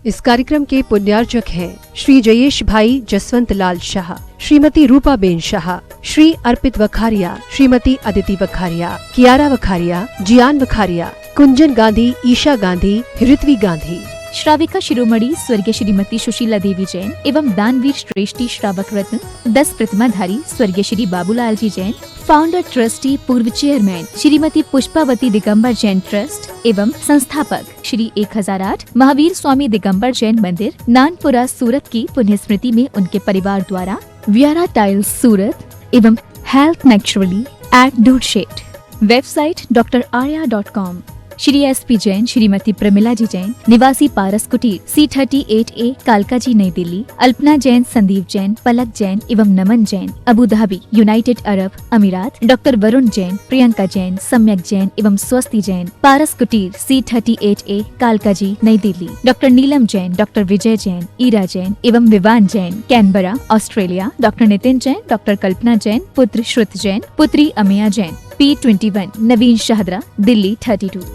इस कार्यक्रम के पुण्यार्चक हैं श्री जयेश भाई जसवंत लाल शाह, श्रीमती रूपाबेन शाह, श्री अर्पित वखारिया, श्रीमती अदिति वखारिया, कियारा वखारिया, जियान वखारिया, कुंजन गांधी, ईशा गांधी, ऋत्वी गांधी। श्राविका शिरोमणि स्वर्गीय श्रीमती सुशीला देवी जैन एवं दानवीर श्रेष्ठी श्रावक रत्न 10 प्रतिमाधारी स्वर्गीय श्री बाबूलाल जी जैन, फाउंडर ट्रस्टी पूर्व चेयरमैन श्रीमती पुष्पावती दिगंबर जैन ट्रस्ट एवं संस्थापक श्री 1008 महावीर स्वामी दिगंबर जैन मंदिर नानपुरा सूरत की पुण्य स्मृति में उनके परिवार द्वारा वियारा टाइल्स सूरत एवं हेल्थ नेचुरली एट डूडशेट, website drarya.com। Shri SP Jain Shrimati Pramila ji Jain निवासी पारस कुटीर C38A कालका जी नई दिल्ली, अल्पना जैन, संदीप जैन, पलक जैन एवं Naman Jain Abu Dhabi United Arab Emirates, doctor Varun Jain, Priyanka Jain, Samyak Jain एवं स्वस्ति जैन पारस कुटीर C38A कालका जी नई दिल्ली, डॉक्टर नीलम जैन, डॉक्टर विजय जैन, ईरा जैन एवं Vivaan Jain Canberra Australia, doctor Nitin Jain, doctor Kalpana Jain, पुत्र श्रुत जैन, पुत्री अमिया जैन, P21 नवीन शाहदरा दिल्ली 32।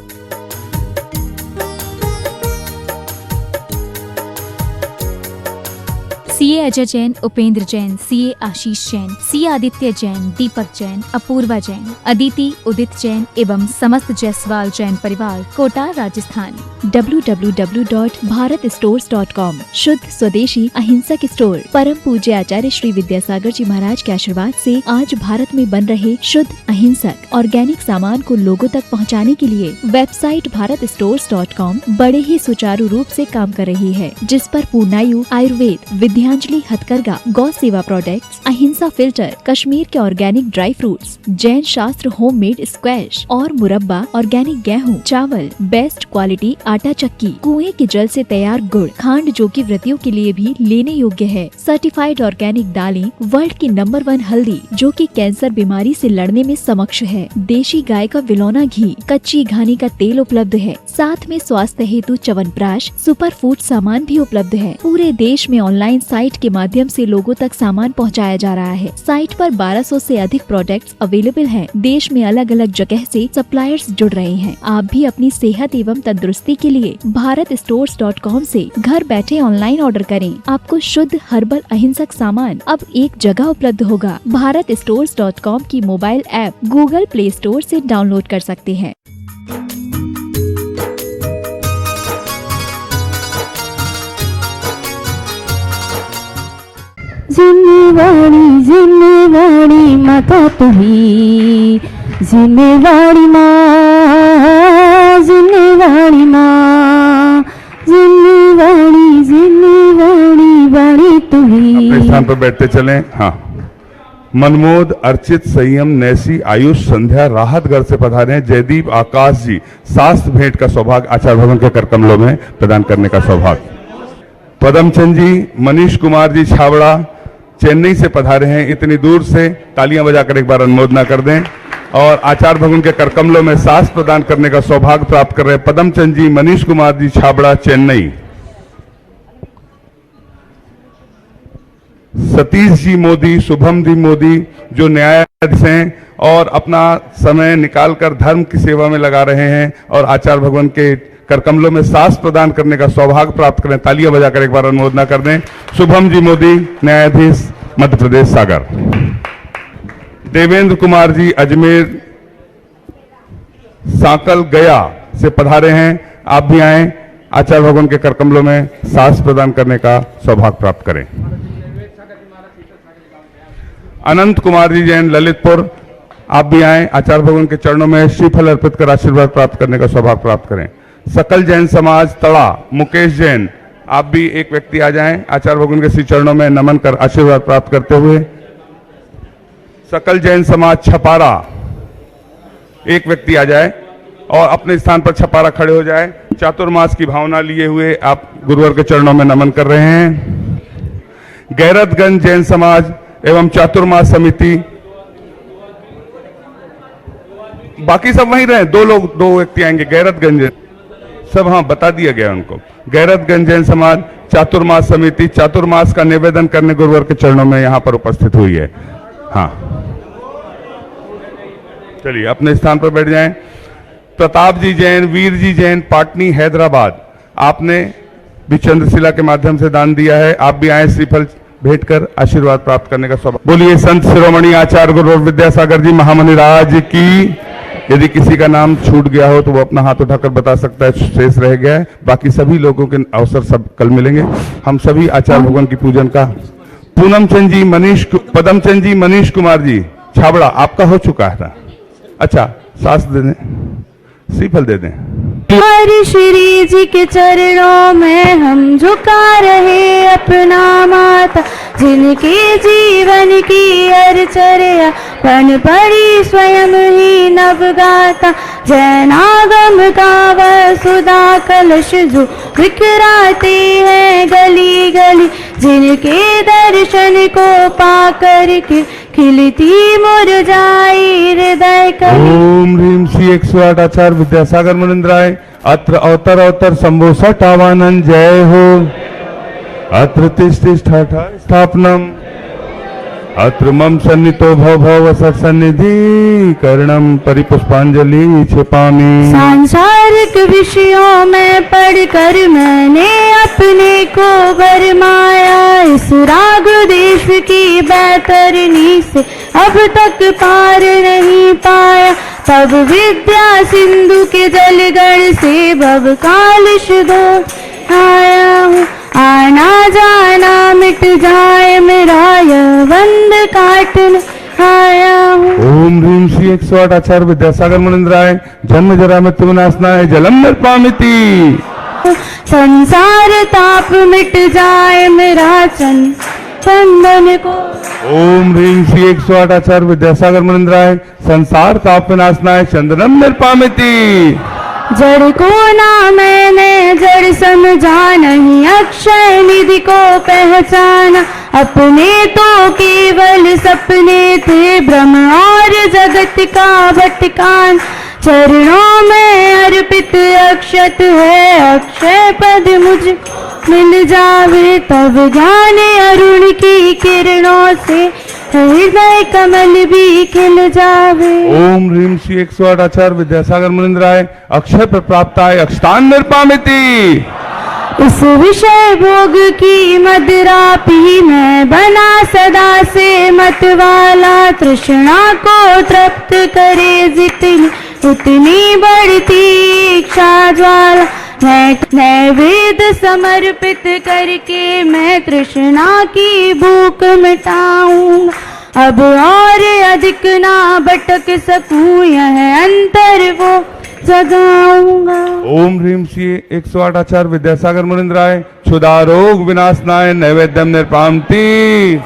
CA अजय जैन, उपेंद्र जैन, CA आशीष जैन, CA आदित्य जैन, दीपक जैन, अपूर्वा जैन, अदिति उदित जैन एवं समस्त जायसवाल जैन परिवार कोटा राजस्थान। www.bharatstores.com शुद्ध स्वदेशी अहिंसक स्टोर। परम पूज्य आचार्य श्री विद्यासागर जी महाराज के आशीर्वाद से आज भारत में बन रहे शुद्ध अहिंसक ऑर्गेनिक सामान को लोगों तक पहुंचाने के लिए वेबसाइट bharatstores.com बड़े ही सुचारू रूप से काम कर रही है, जिस पर पूर्णायु आयुर्वेद, विद्यांजलि हथकरघा, गौ सेवा प्रोडक्ट्स, अहिंसा फिल्टर, कश्मीर के ऑर्गेनिक ड्राई फ्रूट्स, जैन शास्त्र होममेड स्क्वैश और मुरब्बा, ऑर्गेनिक गेहूं, चावल, बेस्ट क्वालिटी आटा चक्की, कुएं के जल से तैयार गुड़, खांड जो कि व्रतियों के लिए भी लेने योग्य है, सर्टिफाइड ऑर्गेनिक दालें, वर्ल्ड की नंबर 1 हल्दी जो कि कैंसर बीमारी से लड़ने में समक्ष है, देशी गाय का विलौना घी, कच्ची घानी का तेल उपलब्ध है, साथ में स्वास्थ्य हेतु च्यवनप्राश, सुपर फूड सामान भी उपलब्ध है। पूरे देश में ऑनलाइन साइट के माध्यम से लोगों तक सामान पहुंचाया जा रहा है। साइट पर 1200 से अधिक प्रोडक्ट्स अवेलेबल हैं। देश में अलग अलग जगह से सप्लायर्स जुड़ रहे हैं। आप भी अपनी सेहत एवं तंदुरुस्ती के लिए bharatstores.com से घर बैठे ऑनलाइन ऑर्डर करें। आपको शुद्ध हर्बल अहिंसक सामान अब एक जगह उपलब्ध होगा। bharatstores.com की mobile app Google play store से डाउनलोड कर सकते हैं। जिम्मेवारी जिम्मेवारी माता तुम्ही, जिम्मेवारी माँ, जिम्मेवारी माँ, जिम्मेवारी जिम्मेवारी वाणी तुम्ही। अपने स्थान पर बैठते चलें। हाँ, मनमोद, अर्चित, संयम, नैसी, आयुष, संध्या राहतगढ़ से पधारे हैं जयदीप आकाश जी। शास्त्र भेंट का सौभाग्य आचार्य भवन के कर कमलों में प्रदान करने का सौभाग्य। पदमचंद जी, मनीष कुमार जी छावड़ा चेन्नई से पधारे हैं, इतनी दूर से, तालियां बजाकर एक बार अनुमोदना कर दें। और आचार्य भवन के करकमलों में सास प्रदान करने का सौभाग्य प्राप्त कर रहे हैं पदमचंद जी, मनीष कुमार जी छाबड़ा चेन्नई। सतीश जी मोदी, शुभम जी मोदी जो न्यायाधीश हैं और अपना समय निकालकर धर्म की सेवा में लगा रहे हैं और आचार्य भवन के करकमलों में सास प्रदान करने का सौभाग्य प्राप्त करें। तालियां बजाकर एक बार अनुमोदना कर दें। शुभम जी मोदी, न्यायाधीश, मध्य प्रदेश सागर। देवेंद्र कुमार जी अजमेर सांकल गया से पधारे हैं, आप भी आए, आचार्य भवन के करकमलों में सास प्रदान करने का सौभाग्य प्राप्त करें। अनंत कुमार जी जैन ललितपुर, आप भी आए, आचार्य भवन के चरणों में श्रीफल अर्पित कर आशीर्वाद प्राप्त करने का सौभाग्य प्राप्त करें। सकल जैन समाज तड़ा, मुकेश जैन, आप भी एक व्यक्ति आ जाएं, आचार्य भवन के श्री चरणों में नमन कर आशीर्वाद प्राप्त करते हुए। सकल जैन समाज छपारा, एक व्यक्ति आ जाए और अपने स्थान पर छपारा खड़े हो जाए। चातुर्मास की भावना लिए हुए आप गुरुवर के चरणों में नमन कर रहे हैं। गैरतगंज जैन समाज एवं चातुर्मास समिति, बाकी सब वहीं रहे, दो व्यक्ति आएंगे। गैरतगंज सब, हाँ बता दिया गया उनको। गैरतगंज जैन समाज, चातुर्मास समिति, चातुर्मास का निवेदन करने गुरुवर के चरणों में यहाँ पर उपस्थित हुई है। हाँ, चलिए अपने स्थान पर बैठ जाएं। प्रताप जी जैन, वीर जी जैन, पाटनी हैदराबाद, आपने भी चंद्रशिला के माध्यम से दान दिया है। आप भी आए श्रीफल भेंट कर आशीर्वाद प्राप्त करने का सौभाग्य। बोलिए संत शिरोमणि आचार्य गुरु विद्यासागर जी महामुनि राज की। यदि किसी का नाम छूट गया हो तो वो अपना हाथ उठाकर बता सकता है, शेष रह गया है। बाकी सभी लोगों के अवसर सब कल मिलेंगे। हम सभी आचार्य भगवान की पूजन का पूनम चंद जी, पदम चंद जी, मनीष कुमार जी छाबड़ा, आपका हो चुका है ना? अच्छा, सास दे दें, श्रीफल दे दें। हरि श्री जी के चरणों में हम झुका रहे अपना माथा, जिनके जीवन की अर्चर्या बन पड़ी स्वयं ही नवगाता। जैनागम का वह सुधा कलश जो बिखराते हैं गली गली, जिनके दर्शन को पा करके खिलती मुरझाई हृदय कली। ओम ह्रीम श्री 108 आचार्य विद्यासागर मुनिंद्राय। अत्र अवतर अवतर शंभो सटावानंद जय हो। अत्र तिष्ठा स्थापनम अत्र मम सन्नितो भव भव सत्सन्निधि करणम परिपुष्पांजलि छिपामी। सांसारिक विषयों में पढ़कर मैंने अपने को भरमाया, इस राग देश की बैतरनी से अब तक पार नहीं पाया। तब विद्या सिंधु के जलगढ़ से भव कालिश धो आया हूँ, आना जाना मिट जाए मेरा यह बंद काटन आया हूँ। ओम ह्रीम श्री 108 आचार्य विद्यासागर मुनिंद्राय। जन्म जरा मृत्यु विनाशनाय जलम निर्पामिति। संसार ताप मिट जाए मेरा चंदन को। ओम ह्रीम श्री 108 आचार्य विद्यासागर मुनिंद्राय। संसार ताप विनाशनाय चंदनम निर्पामिति। जड़ को ना मैंने जड़ समझा, नहीं अक्षय निधि को पहचाना। अपने तो केवल सपने थे भ्रम और जगत का भटकान। चरणों में अर्पित अक्षत है, अक्षय पद मुझ मिल जावे। तब ज्ञान अरुण की किरणों से हृदय कमल भी खिल जावे। ओम ह्रीम श्री 108 आचार्य विद्यासागर मुनिंद्राय। अक्षय प्राप्ताय अक्षतान निर्पामिति। इस विषय भोग की मदिरा पी मैं बना सदा से मतवाला। तृष्णा को तृप्त करे जितनी उतनी बढ़ती इच्छा ज्वाला। नैवेद्य समर्पित करके मैं तृष्णा की भूख मिटाऊंगा। अब और अधिक ना भटक सकूं, यह अंतर वो जगाऊंगा। ओम ह्रीम श्री 108 आचार्य विद्यासागर मुनिंद्राय। क्षुधा रोग विनाशनाय नैवेद्यम निर्पामिति।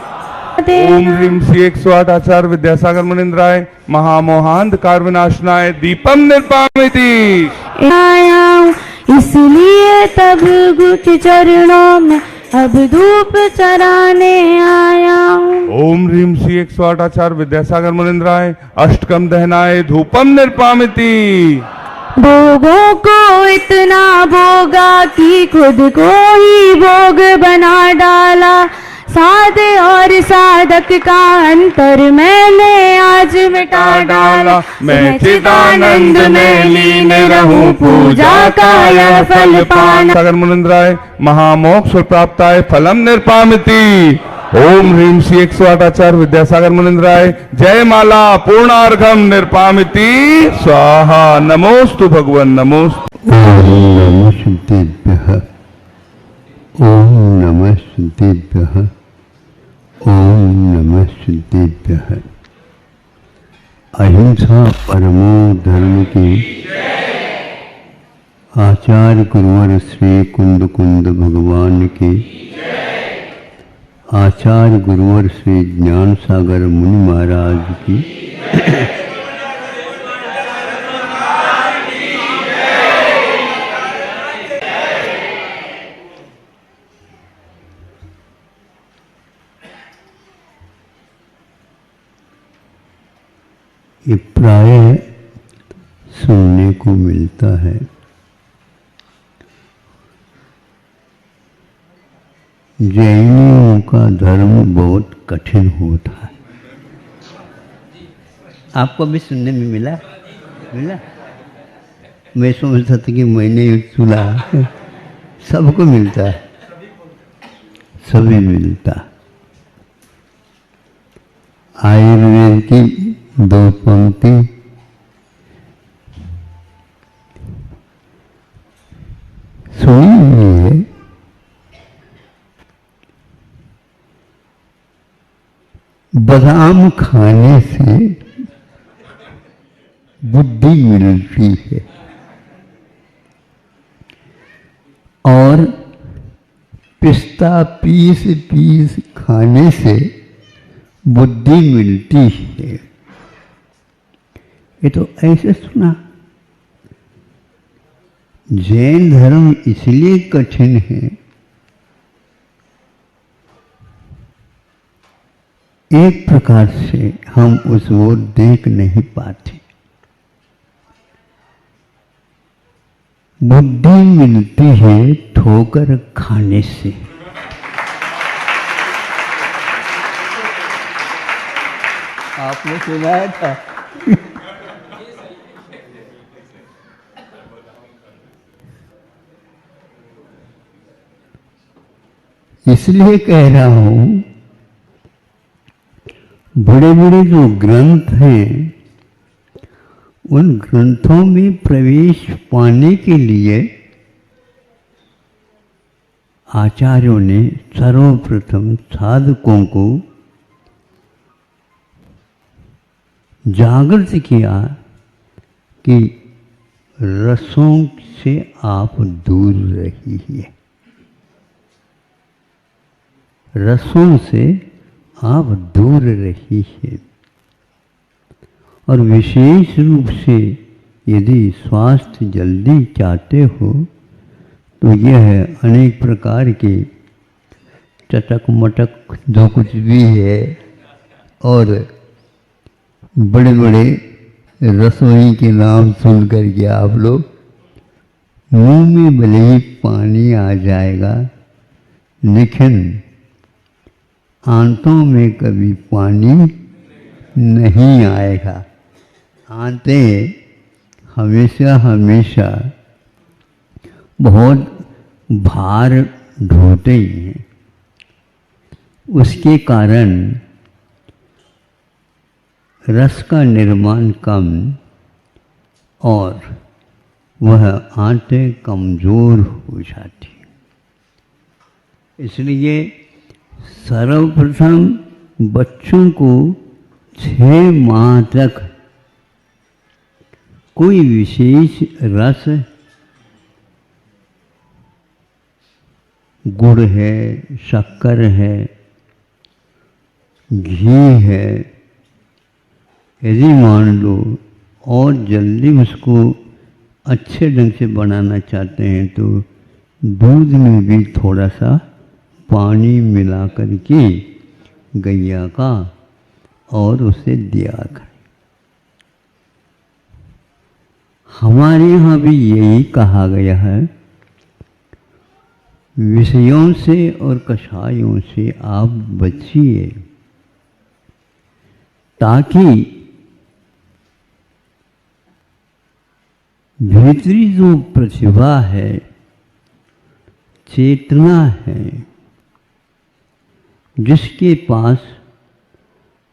ओम ह्रीम श्री 108 आचार्य विद्यासागर मुनिंद्राय। महामोहांधकार विनाशनाय दीपम निर्पामिति। आया हूँ इसलिए तब गुच चरणों में अब धूप चराने आया हूँ। ओम ह्रीम श्री 108 आचार्य विद्यासागर मुनिंद्राय। अष्टकम दहनाय धूपम निर्पामिति। भोगों को इतना भोगा कि खुद को ही भोग बना डाला। साधे और साधक का अंतर मैंने आज मिटा डाला। मैं चिदानंद में लीन रहूं, पूजा का यह फल पाना। सागर मुनिंद्राय। महामोक्ष प्राप्ताय फलम निर्पामिति। ओम ह्रीम श्री 108 आचार्य विद्यासागर मुनिंद्राय। जय माला पूर्णार्घम निर्पामिति स्वाहा। नमोस्तु भगवन नमोस्तु। ओम नमः शुद्धेभ्यः। ओम नमः शुद्धेभ्यः। ओम नमः शुद्धेभ्यः। अहिंसा परमो धर्म की आचार्य गुरुवर श्री कुंद कुंद भगवान की। आचार्य गुरुवर श्री ज्ञान सागर मुनि महाराज की। ये प्राय सुनने को मिलता है। जैनियों का धर्म बहुत कठिन होता है। आपको भी सुनने में मिला? मैं समझता था कि मैंने सुना। सबको मिलता है, सभी मिलता है। आयुर्वेद की 2 पंक्ति सुनी हुई है। बादाम खाने से बुद्धि मिलती है और पिस्ता पीस खाने से बुद्धि मिलती है। ये तो ऐसे सुना। जैन धर्म इसलिए कठिन है, एक प्रकार से हम उस ओर देख नहीं पाते। बुद्धि मिलती है ठोकर खाने से। आपने सुनाया था। इसलिए कह रहा हूं, बड़े बड़े जो ग्रंथ हैं, उन ग्रंथों में प्रवेश पाने के लिए आचार्यों ने सर्वप्रथम साधकों को जागृत किया कि रसों से आप दूर रहिए, रसों से आप दूर रहिए। और विशेष रूप से यदि स्वास्थ्य जल्दी चाहते हो तो यह अनेक प्रकार के चटक मटक जो कुछ भी है और बड़े बड़े रसोई के नाम सुन कर के आप लोग मुंह में भले ही पानी आ जाएगा, लेकिन आंतों में कभी पानी नहीं आएगा। आंतें हमेशा हमेशा बहुत भार ढोते ही हैं। उसके कारण रस का निर्माण कम और वह आंतें कमज़ोर हो जाती। इसलिए सर्वप्रथम बच्चों को 6 माह तक कोई विशेष रस, गुड़ है, शक्कर है, घी है, यदि मान लो और जल्दी उसको अच्छे ढंग से बनाना चाहते हैं तो दूध में भी थोड़ा सा पानी मिला करके गैया का और उसे दिया करें। हमारे यहाँ भी यही कहा गया है, विषयों से और कषायों से आप बचिए ताकि भीतरी जो प्रतिभा है, चेतना है, जिसके पास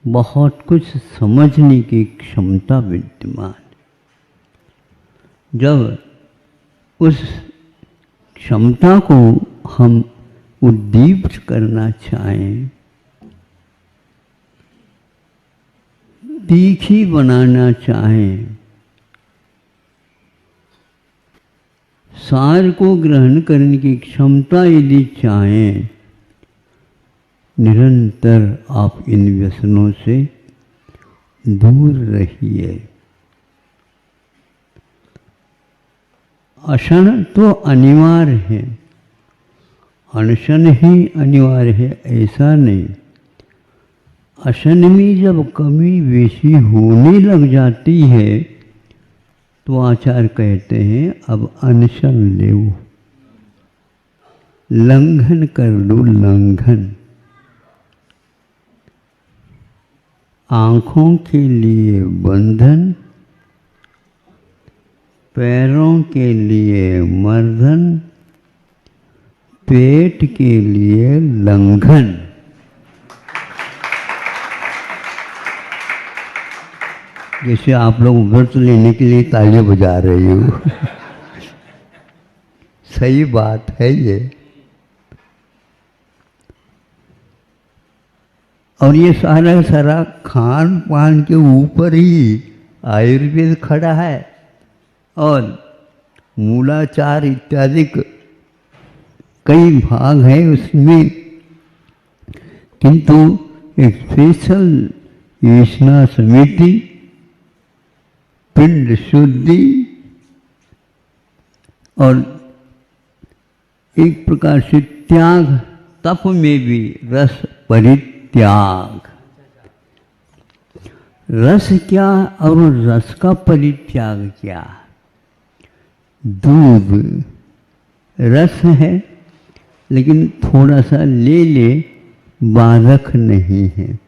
बहुत कुछ समझने की क्षमता विद्यमान, जब उस क्षमता को हम उद्दीप्त करना चाहें, तीखी बनाना चाहें, सार को ग्रहण करने की क्षमता यदि चाहें, निरंतर आप इन व्यसनों से दूर रहिए। अशन तो अनिवार्य है, अनशन ही अनिवार्य है ऐसा नहीं। अशन में जब कमी बेशी होने लग जाती है तो आचार्य कहते हैं अब अनशन ले, लंघन कर लो, लंघन। आँखों के लिए बंधन, पैरों के लिए मर्दन पेट के लिए लंघन। जैसे आप लोग व्रत लेने के लिए तालियां बजा रहे हो। सही बात है ये। और ये सारा सारा खान पान के ऊपर ही आयुर्वेद खड़ा है और मूलाचार इत्यादि कई भाग हैं उसमें, किंतु एक स्पेशल योजना समिति पिंड शुद्धि और एक प्रकार से त्याग, तप में भी रस परित्याग। रस क्या और रस का परित्याग क्या? दूध रस है लेकिन थोड़ा सा ले ले, बाधक नहीं है।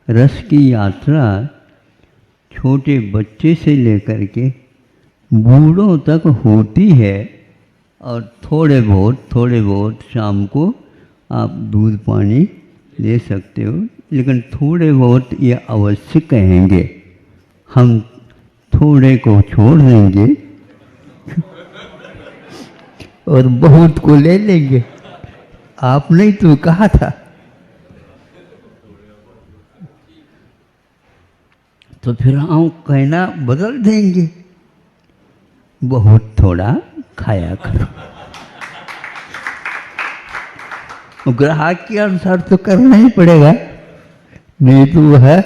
रस की यात्रा छोटे बच्चे से लेकर के बूढ़ों तक होती है और थोड़े बहुत शाम को आप दूध पानी ले सकते हो, लेकिन थोड़े बहुत ये अवश्य कहेंगे। हम थोड़े को छोड़ देंगे और बहुत को ले लेंगे। आपने ही तो कहा था। तो फिर हम कहना बदल देंगे, बहुत थोड़ा खाया करो। ग्राहक के अनुसार तो करना ही पड़ेगा, नहीं तो वह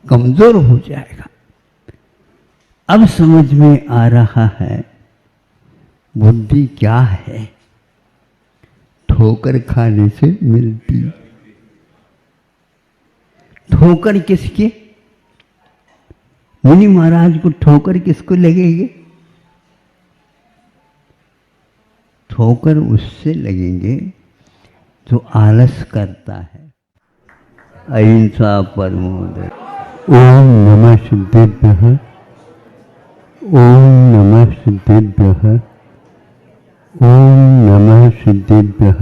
कमजोर हो जाएगा। अब समझ में आ रहा है बुद्धि क्या है, ठोकर खाने से मिलती। ठोकर किसके? मुनि महाराज को ठोकर किसको लगेंगे? ठोकर उससे लगेंगे जो आलस करता है। अहिंसा परमो धर्म। ओम नमः सिद्धेभ्यः, ओम नमः सिद्धेभ्यः, ओम नमः सिद्धेभ्यः।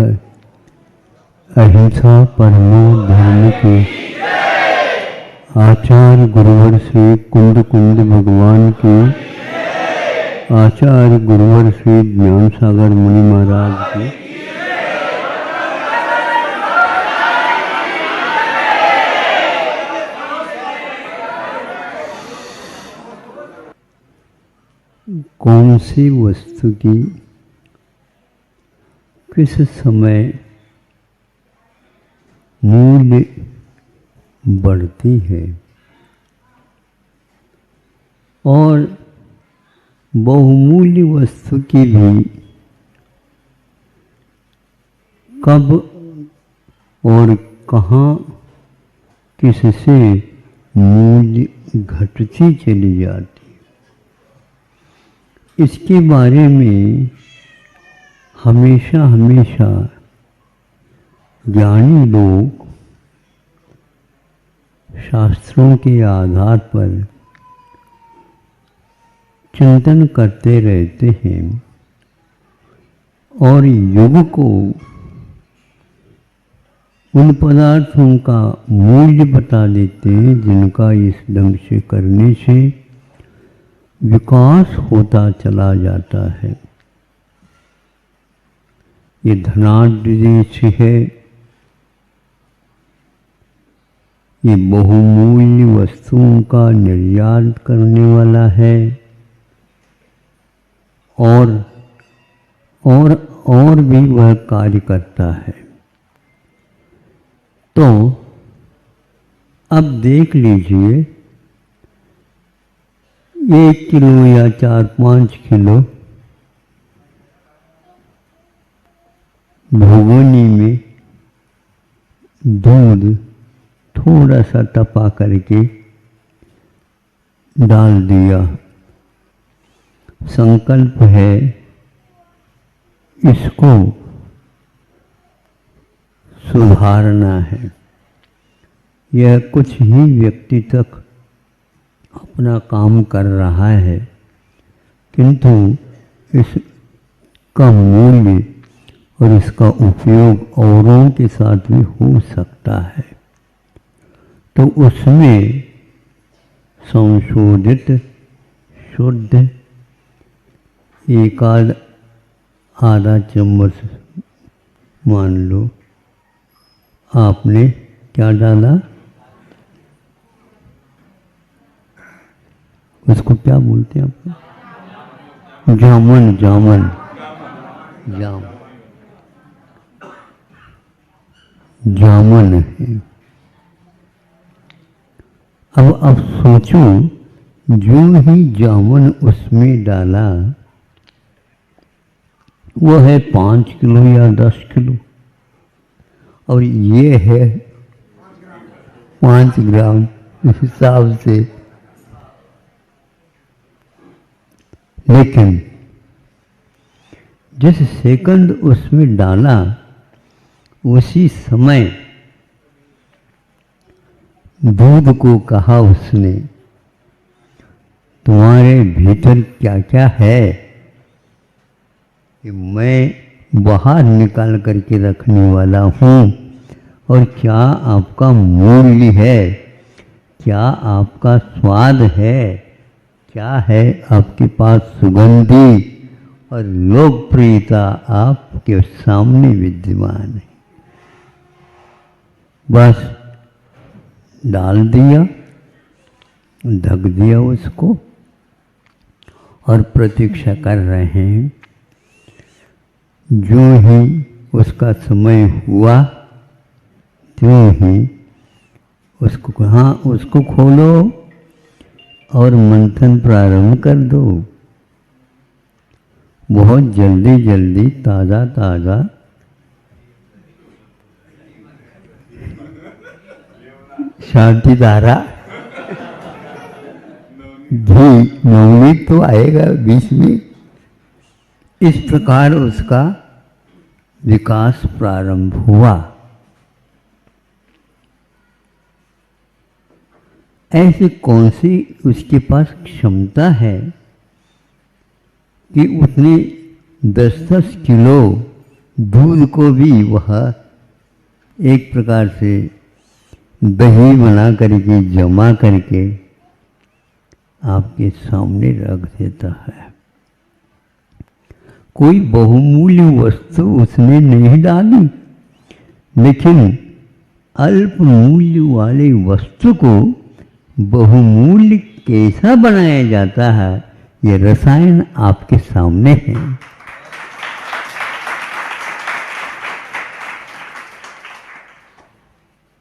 अहिंसा परमो धर्म की आचार्य गुरुवर श्री कुंद कुंद भगवान की, आचार्य गुरुवर श्री ज्ञान सागर मुनि महाराज की, कौन सी वस्तु की किस समय मूल्य बढ़ती है और बहुमूल्य वस्तु की भी कब और कहाँ किससे मूल्य घटती चली जाती, इसके बारे में हमेशा हमेशा ज्ञानी लोग शास्त्रों के आधार पर चिंतन करते रहते हैं और युग को उन पदार्थों का मूल्य बता देते हैं जिनका इस ढंग से करने से विकास होता चला जाता है। ये धनाढ्य देश है, ये बहुमूल्य वस्तुओं का निर्यात करने वाला है और भी वह कार्य करता है। तो अब देख लीजिए, 1 किलो या 4-5 किलो भगोनी में दूध थोड़ा सा तपा करके डाल दिया। संकल्प है इसको सुधारना है। यह कुछ ही व्यक्ति तक अपना काम कर रहा है, किंतु इसका मूल्य और इसका उपयोग औरों के साथ भी हो सकता है। तो उसमें संशोधित शुद्ध एक आधा चम्मच मान लो आपने क्या डाला, उसको क्या बोलते हैं आप? जामुन। जामुन जामुन है। अब सोचो, जो ही जामुन उसमें डाला वो है 5 किलो या 10 किलो, और ये है 5 ग्राम हिसाब से। लेकिन जिस सेकंड उसमें डाला उसी समय दूध को कहा उसने, तुम्हारे भीतर क्या क्या है कि मैं बाहर निकाल करके रखने वाला हूँ, और क्या आपका मूल्य है, क्या आपका स्वाद है, क्या है आपके पास सुगंधी और लोकप्रियता आपके सामने विद्यमान है। बस डाल दिया, ढक दिया उसको, और प्रतीक्षा कर रहे हैं। जो ही उसका समय हुआ त्यों ही उसको खोलो और मंथन प्रारंभ कर दो। बहुत जल्दी जल्दी ताज़ा ताज़ा शांति धारा घी नवनीत तो आएगा बीच में। इस प्रकार उसका विकास प्रारंभ हुआ। ऐसी कौन सी उसके पास क्षमता है कि उसने 10-10 किलो दूध को भी वह एक प्रकार से दही बना करके जमा करके आपके सामने रख देता है। कोई बहुमूल्य वस्तु उसने नहीं डाली, लेकिन अल्प मूल्य वाले वस्तु को बहुमूल्य कैसा बनाया जाता है, ये रसायन आपके सामने है।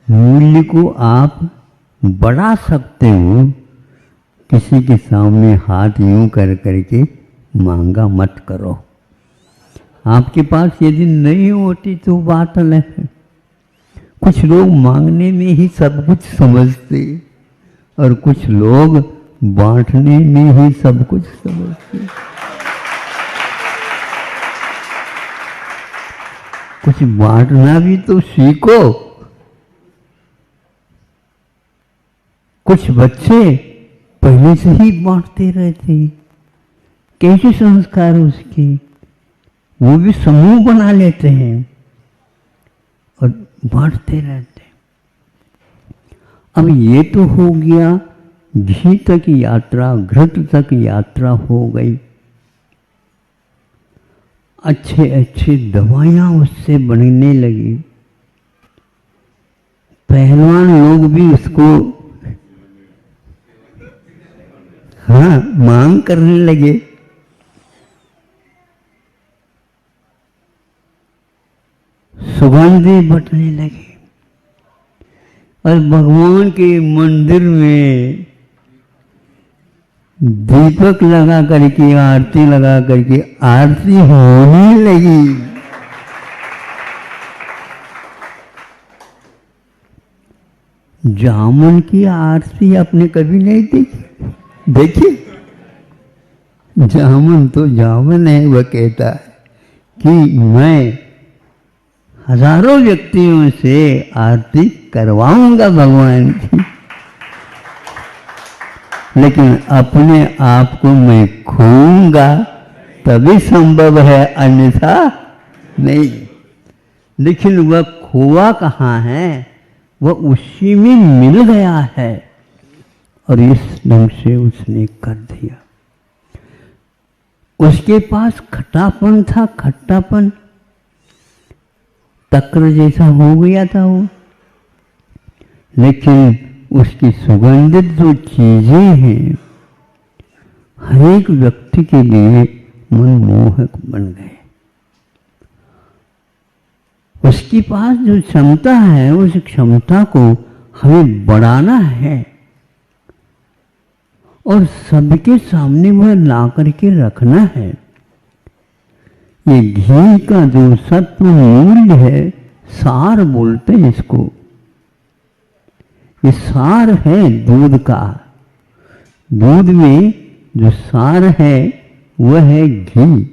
मूल्य को आप बढ़ा सकते हो, किसी के सामने हाथ यूं कर करके मांगा मत करो। आपके पास यदि नहीं होती तो बात अलग है। कुछ लोग मांगने में ही सब कुछ समझते और कुछ लोग बांटने में ही सब कुछ समझते। कुछ बांटना भी तो सीखो। कुछ बच्चे पहले से ही बांटते रहते, कैसे संस्कार उसके, वो भी समूह बना लेते हैं और बांटते रहते हैं। अब ये तो हो गया, घी तक यात्रा, घृत तक यात्रा हो गई। अच्छे अच्छे दवाइयाँ उससे बनने लगी। पहलवान लोग भी उसको मांग करने लगे। सुगंधि बटने लगी और भगवान के मंदिर में दीपक लगा करके, आरती लगा करके आरती होने लगी। जामुन की आरती आपने कभी नहीं देखी? देखिए, जामुन तो जामुन है। वह कहता है कि मैं हजारों व्यक्तियों से आरती करवाऊंगा भगवान की, लेकिन अपने आप को मैं खोऊंगा तभी संभव है, अन्यथा नहीं। लेकिन वह खोआ कहाँ है, वह उसी में मिल गया है और इस ढंग से उसने कर दिया। उसके पास खट्टापन था, खट्टापन तक्र जैसा हो गया था वो, लेकिन उसकी सुगंधित जो चीजें हैं हर एक व्यक्ति के लिए मनमोहक बन गए। उसके पास जो क्षमता है उस क्षमता को हमें बढ़ाना है और सबके सामने वह ला करके रखना है। ये घी का जो सत्व मूल्य है, सार बोलते हैं इसको, ये सार है दूध का। दूध में जो सार है वह है घी।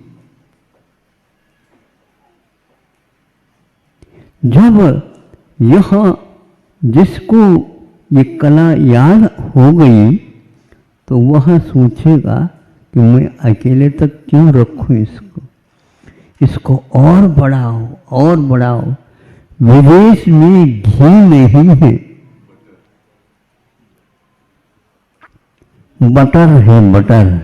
जब यह जिसको ये कला याद हो गई तो वह सोचेगा कि मैं अकेले तक क्यों रखूं इसको और बढ़ाओ और बढ़ाओ। विदेश में घी नहीं है, बटर है, बटर।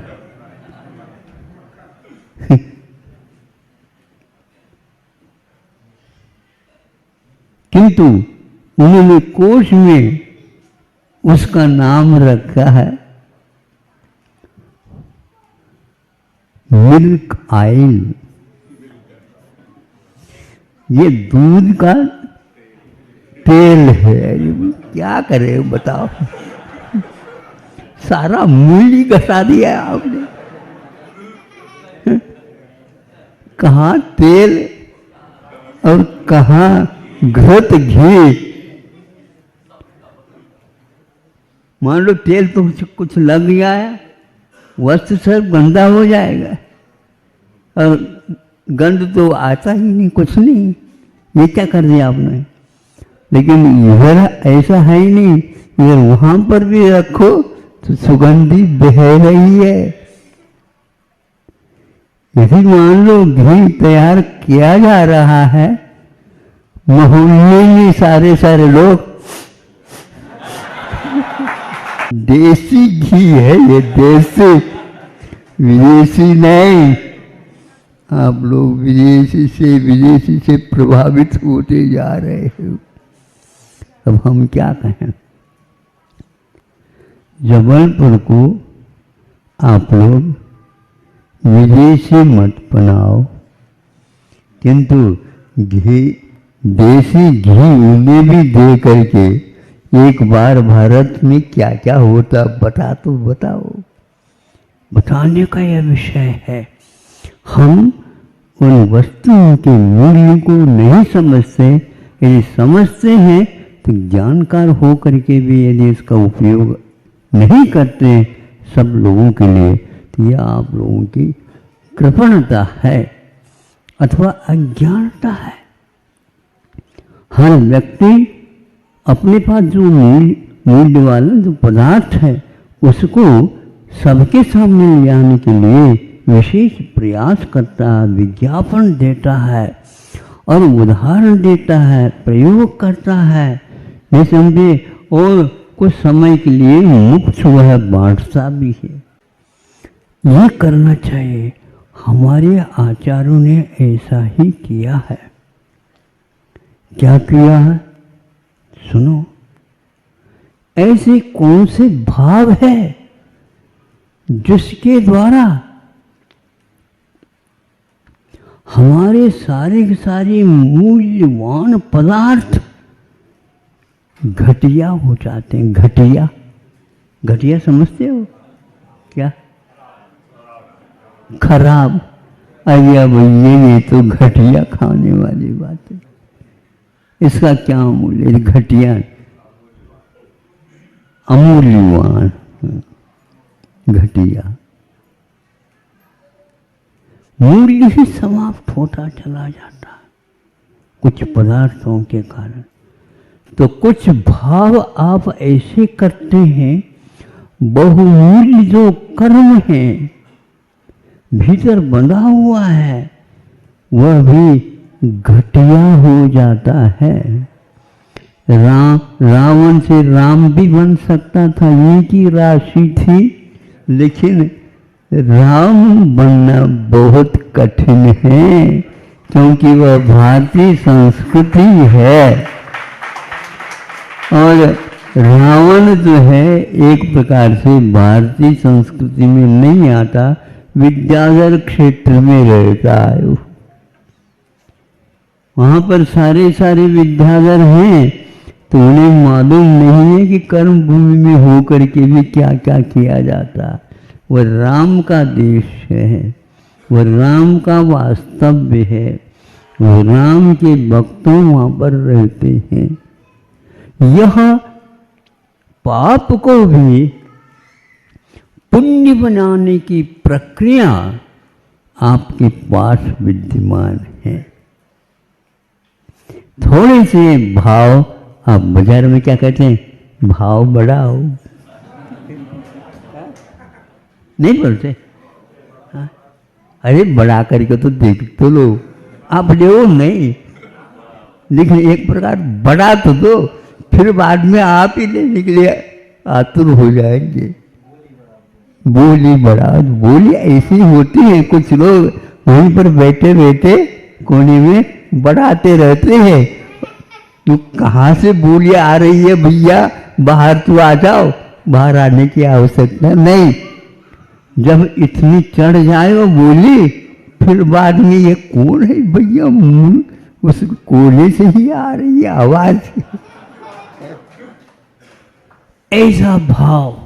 किंतु उन्होंने कोश में उसका नाम रखा है मिल्क ऑयल। ये दूध का तेल है। क्या करे बताओ, सारा मूल्य घटा दिया आपने। कहाँ तेल और कहाँ घृत घी। मान लो तेल तो कुछ लग गया है, वस्त्र सब गंदा हो जाएगा और गंध तो आता ही नहीं, कुछ नहीं। ये क्या कर दिया आपने? लेकिन इधर ऐसा है ही नहीं, इधर वहां पर भी रखो तो सुगंधी बह रही है। यदि मान लो घी तैयार किया जा रहा है, मोहल्ले में सारे लोग, देसी घी है ये, देसी, विदेशी नहीं। आप लोग विदेशी से प्रभावित होते जा रहे हो। अब हम क्या कहें? जबलपुर को आप लोग विदेशी मत बनाओ, किंतु घी, देसी घी उन्हें भी दे करके एक बार भारत में क्या क्या होता बताओ। बताने का यह विषय है। हम उन वस्तुओं के मूल्य को नहीं समझते। यदि समझते हैं तो जानकार हो करके भी यदि इसका उपयोग नहीं करते सब लोगों के लिए, तो यह आप लोगों की कृपणता है अथवा अज्ञानता है। हर व्यक्ति अपने पास जो मूल्य वाला जो पदार्थ है उसको सबके सामने ले आने के लिए विशेष प्रयास करता है, विज्ञापन देता है और उदाहरण देता है, प्रयोग करता है, नहीं समझे, और कुछ समय के लिए मुफ्त वह बांटता भी है। ये करना चाहिए। हमारे आचार्यों ने ऐसा ही किया है। क्या किया है? सुनो, ऐसे कौन से भाव है जिसके द्वारा हमारे सारे के सारे मूल्यवान पदार्थ घटिया हो जाते हैं। घटिया, घटिया समझते हो क्या? खराब। अरे भैया ये तो घटिया खाने वाली बात है, इसका क्या मूल्य? घटिया, अमूल्यवान, घटिया। मूल्य ही समाप्त होता चला जाता है कुछ पदार्थों के कारण। तो कुछ भाव आप ऐसे करते हैं, बहुमूल्य जो कर्म है भीतर बंधा हुआ है वह भी घटिया हो जाता है। रावण से राम भी बन सकता था, एक ही राशि थी, लेकिन राम बनना बहुत कठिन है, क्योंकि वह भारतीय संस्कृति है। और रावण जो है एक प्रकार से भारतीय संस्कृति में नहीं आता, विद्याधर क्षेत्र में रहता है। वहां पर सारे विद्याधर हैं, तो उन्हें मालूम नहीं है कि कर्म भूमि में होकर के भी क्या क्या किया जाता। वह राम का देश है, वह राम का वास्तव्य है, वह राम के भक्तों वहां पर रहते हैं। यह पाप को भी पुण्य बनाने की प्रक्रिया आपके पास विद्यमान है। थोड़े से भाव, आप बाजार में क्या कहते हैं, भाव बढ़ाओ, नहीं बोलते? हाँ? अरे बढ़ा करके तो देख तो लो, आप ले नहीं, लेकिन एक प्रकार बढ़ा तो दो, फिर बाद में आप ही लेने के लिए आतुर हो जाएंगे। बोली बढ़ा, बोली ऐसी होती है, कुछ लोग वहीं पर बैठे बैठे कोने में बढ़ाते रहते हैं। तो कहाँ से बोली आ रही है भैया, बाहर तो आ जाओ, बाहर आने की आवश्यकता नहीं। जब इतनी चढ़ जाए वो बोली, फिर बाद में ये कौन है भैया, उस कोने से ही आ रही है आवाज। ऐसा भाव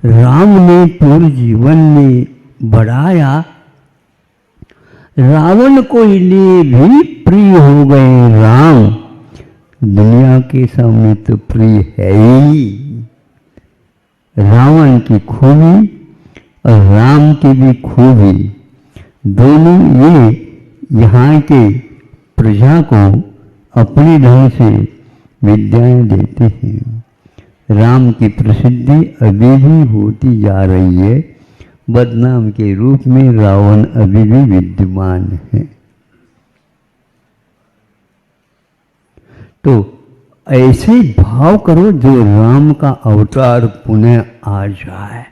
राम ने पूरे जीवन में बढ़ाया। रावण को लिए भी प्रिय हो गए राम, दुनिया के सामने तो प्रिय है ही। रावण की खूबी और राम की भी खूबी, दोनों ये यहाँ के प्रजा को अपने ढंग से विद्याएं देते हैं। राम की प्रसिद्धि अभी भी होती जा रही है, बदनाम के रूप में रावण अभी भी विद्यमान है। तो ऐसे भाव करो जो राम का अवतार पुनः आ जाए।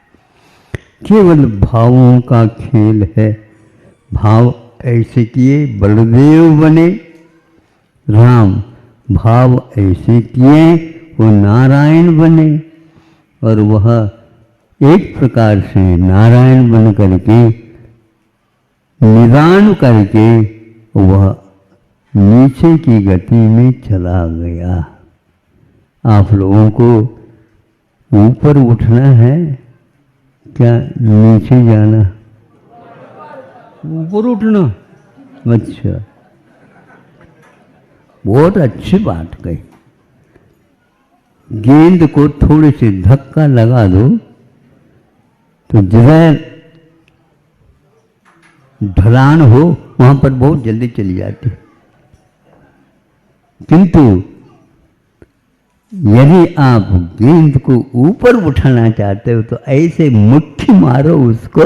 केवल भावों का खेल है। भाव ऐसे किए बलदेव बने राम, भाव ऐसे किए वो नारायण बने, और वह एक प्रकार से नारायण बन करके निदान करके वह नीचे की गति में चला गया। आप लोगों को ऊपर उठना है क्या नीचे जाना? ऊपर उठना। अच्छा, बहुत अच्छी बात कही। गेंद को थोड़े से धक्का लगा दो तो जिधर ढलान हो वहां पर बहुत जल्दी चली जाती। किंतु यदि आप गेंद को ऊपर उठाना चाहते हो तो ऐसे मुट्ठी मारो उसको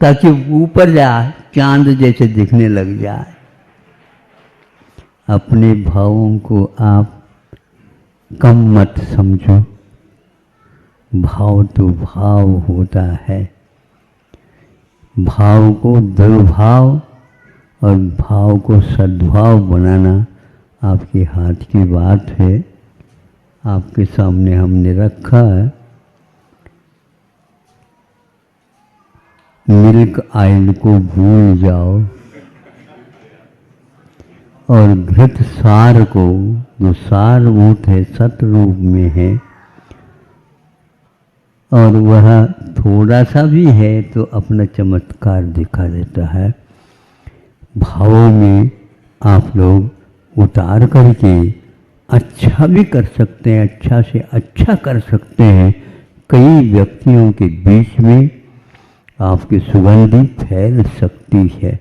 ताकि ऊपर जाए, चांद जैसे दिखने लग जाए। अपने भावों को आप कम मत समझो। भाव तो भाव होता है। भाव को दुर्भाव और भाव को सद्भाव बनाना आपके हाथ की बात है। आपके सामने हमने रखा है मिल्क आयल को भूल जाओ और घृत सार को, जो सारभूत है सत रूप में है, और वह थोड़ा सा भी है तो अपना चमत्कार दिखा देता है। भावों में आप लोग उतार करके अच्छा भी कर सकते हैं, अच्छा से अच्छा कर सकते हैं। कई व्यक्तियों के बीच में आपकी सुगंधी फैल सकती है।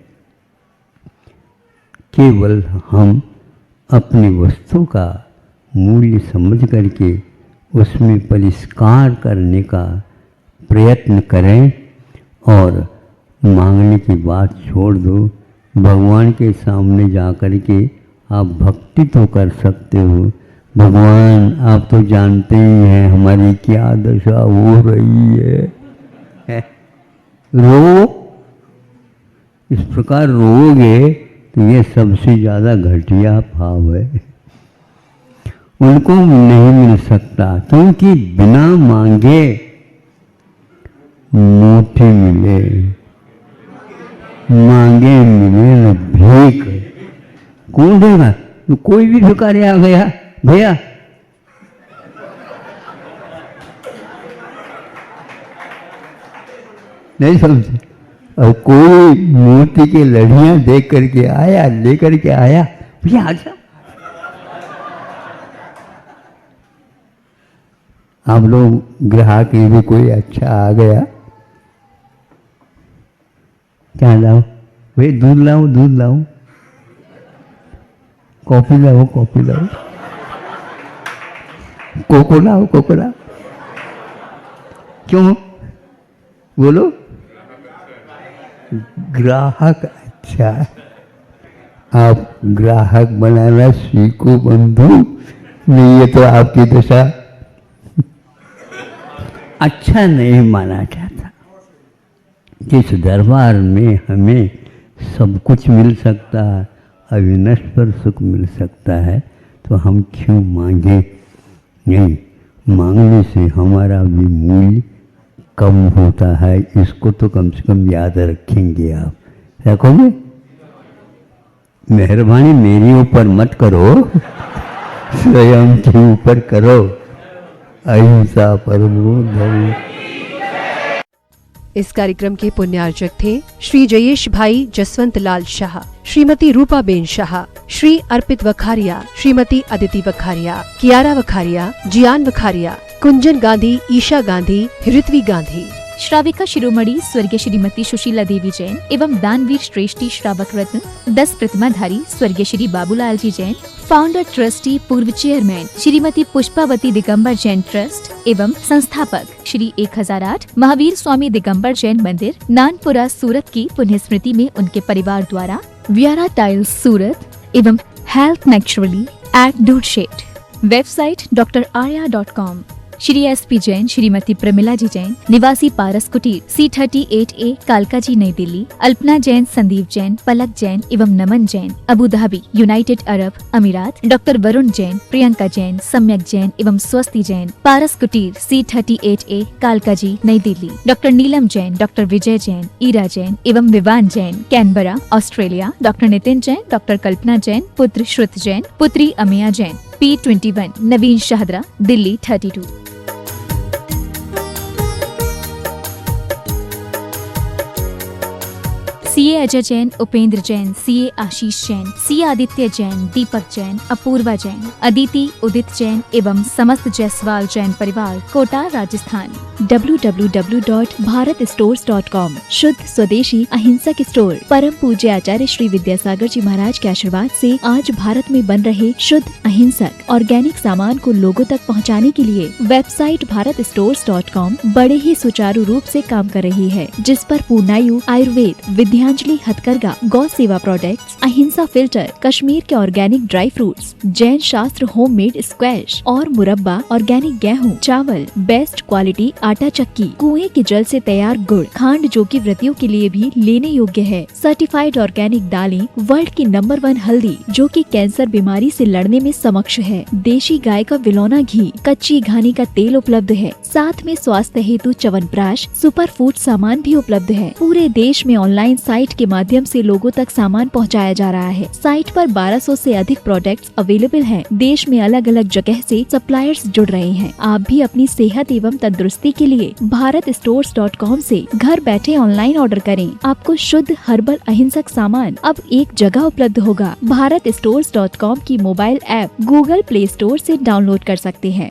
केवल हम अपनी वस्तु का मूल्य समझ करके उसमें परिष्कार करने का प्रयत्न करें और मांगने की बात छोड़ दो। भगवान के सामने जा कर के आप भक्ति तो कर सकते हो। भगवान आप तो जानते ही हैं हमारी क्या दशा हो रही है। रो, इस प्रकार रोओगे तो ये सबसे ज़्यादा घटिया भाव है, उनको नहीं मिल सकता। क्योंकि बिना मांगे मोती मिले, मांगे मिले न भीख। कौन देगा? कोई भी भिखारी आ गया, भैया नहीं समझे, और कोई मोती की लड़ियां देख करके आया, लेकर के आया, भैया आजा। आप लोग ग्राहक ये भी कोई अच्छा आ गया, क्या लाओ भाई? दूध लाओ, दूध लाओ, कॉफी लाओ, कॉफी लाओ, कोको लाओ, कोको लाओ। क्यों बोलो? ग्राहक अच्छा है। आप ग्राहक बनाना सीखो बंधु, नहीं ये तो आपकी दशा अच्छा नहीं माना जाता। जिस दरबार में हमें सब कुछ मिल सकता है, अविनश्वर पर सुख मिल सकता है, तो हम क्यों मांगे? नहीं, मांगने से हमारा भी मूल्य कम होता है। इसको तो कम से कम याद रखेंगे। आप रखोगे? मेहरबानी मेरे ऊपर मत करो, स्वयं के ऊपर करो। अहिंसा परमो धर्म। इस कार्यक्रम के पुण्यार्चक थे श्री जयेश भाई जसवंत लाल शाह, श्रीमती रूपाबेन शाह, श्री अर्पित वखारिया, श्रीमती अदिति वखारिया, कियारा वखारिया, जियान वखारिया, कुंजन गांधी, ईशा गांधी, ऋत्वी गांधी। श्राविका शिरोमणि स्वर्गीय श्रीमती सुशीला देवी जैन एवं दानवीर श्रेष्ठी श्रावक रत्न 10 प्रतिमाधारी स्वर्गीय श्री बाबूलाल जी जैन, फाउंडर ट्रस्टी पूर्व चेयरमैन श्रीमती पुष्पावती दिगंबर जैन ट्रस्ट एवं संस्थापक श्री 1008 महावीर स्वामी दिगंबर जैन मंदिर नानपुरा सूरत की पुण्य स्मृति में उनके परिवार द्वारा व्यारा टाइल्स सूरत एवं हेल्थ नेचुरली एट डूडशेट। Website drarya.com। Shri SP Jain Shrimati Pramila ji Jain निवासी पारस कुटीर C38A कालका जी नई दिल्ली, अल्पना जैन, संदीप जैन, पलक जैन एवं Naman Jain Abu Dhabi United Arab Emirates, doctor Varun Jain, Priyanka Jain, Samyak Jain एवं स्वस्ति जैन पारस कुटीर C38A कालका जी नई दिल्ली, डॉक्टर नीलम जैन, डॉक्टर विजय जैन, ईरा जैन एवं Vivaan Jain Canberra Australia, doctor Nitin Jain, doctor Kalpana Jain, पुत्र श्रुत जैन, पुत्री अमिया जैन, P21 नवीन शाहदरा दिल्ली 32। CA अजय जैन, उपेंद्र जैन, CA आशीष जैन, CA आदित्य जैन, दीपक जैन, अपूर्वा जैन, अदिति उदित जैन एवं समस्त जायसवाल जैन परिवार कोटा राजस्थान। www.bharatstores.com शुद्ध स्वदेशी अहिंसक स्टोर। परम पूज्य आचार्य श्री विद्यासागर जी महाराज के आशीर्वाद से आज भारत में बन रहे शुद्ध अहिंसक ऑर्गेनिक सामान को लोगों तक पहुंचाने के लिए वेबसाइट bharatstores.com बड़े ही सुचारू रूप से काम कर रही है, जिस पर पूर्णायु आयुर्वेद, विद्यांजलि हथकरघा, गौ सेवा प्रोडक्ट्स, अहिंसा फिल्टर, कश्मीर के ऑर्गेनिक ड्राई फ्रूट्स, जैन शास्त्र होममेड स्क्वैश और मुरब्बा, ऑर्गेनिक गेहूं, चावल, बेस्ट क्वालिटी आटा चक्की, कुएं के जल से तैयार गुड़, खांड जो कि व्रतियों के लिए भी लेने योग्य है, सर्टिफाइड ऑर्गेनिक दालें, वर्ल्ड की नंबर 1 हल्दी जो कि कैंसर बीमारी से लड़ने में समक्ष है, देशी गाय का विलौना घी, कच्ची घानी का तेल उपलब्ध है, साथ में स्वास्थ्य हेतु च्यवनप्राश, सुपर फूड सामान भी उपलब्ध है। पूरे देश में ऑनलाइन साइट के माध्यम से लोगों तक सामान पहुंचाया जा रहा है। साइट पर 1200 से अधिक प्रोडक्ट्स अवेलेबल हैं। देश में अलग अलग जगह से सप्लायर्स जुड़ रहे हैं। आप भी अपनी सेहत एवं तंदुरुस्ती के लिए bharatstores.com से घर बैठे ऑनलाइन ऑर्डर करें। आपको शुद्ध हर्बल अहिंसक सामान अब एक जगह उपलब्ध होगा। bharatstores.com की mobile app Google play store से डाउनलोड कर सकते हैं।